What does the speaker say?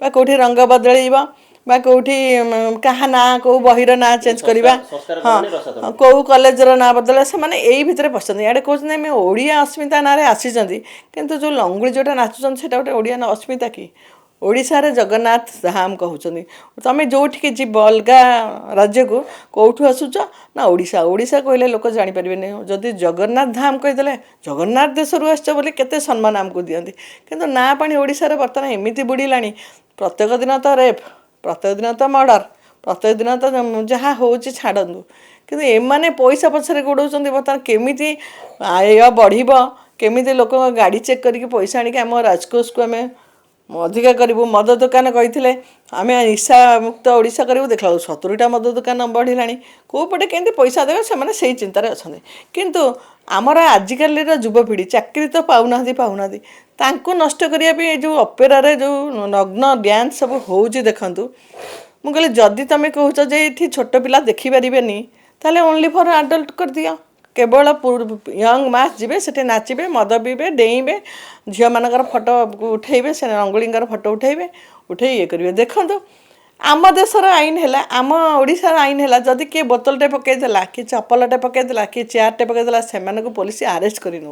बा कौटी रंग बदल बा कौटी क्या ना कौ बहिर ना चेंज करवा हाँ कौ कॉलेजर ना बदल से मैंने यही भितर पसंद इे कहते आम ओडिया अस्मिता ना आसी किंतु जो लंगुड़ी जोटा नाचुन से गोटे ओडिया अस्मिता कि ओडिशारे जगन्नाथ धाम कहते तुम जोठिक जीव अलग राज्य को कौटू आसुच ना ओडिशा ओडिशा कहले लोक जापर जदि जगन्नाथ धाम कहीदे जगन्नाथ देश आसो केते सम्मान आमको दिखती किंतु ना पानी ओडिशा बर्तमान एमती बुड़ीला प्रत्येक दिन तो रेप प्रत्येक दिन तो मर्डर प्रत्येक दिन तो जहाँ हो छाड़ू किंतु एमाने पैसा पछरे गोड़ाउछन्ति बर्तमान केमिति आय बढ़िब केमिति लोक गाड़ी चेक करके पैसा आनिक आम राजकोष को आम अधिका करूँ मद दुकान कही आम निशा मुक्त ओडिशा करूँ देखा 70टा मद दुकान बढ़ला कौपटे केमती पैसा देवे से से चिंतार अच्छा किंतु आमर आजिकल युवपीढ़ी चाकरी तो पाऊना तांको नष्ट करने जो अपेरारे जो नग्न डांस सब हो देखु मुझे कहली जदि तुम कौच ये छोट पिला देखिपारे ताले ओनली फॉर अडल्ट कर दियो केवल यंग मास जी से नाचे मद पीबे डेइबे झील मानकर फोटो उठेबे से रंगोलींर फोटो उठेबे उठे ये करेंगे देखो आम देशर आईन है आम ओडिशार आईन है जदि किए बोतलटे पकईदेला कि चप्पलटे पकईदेला कि चेयरटे पकईदेला से पुलिस आरेस्ट कर नौ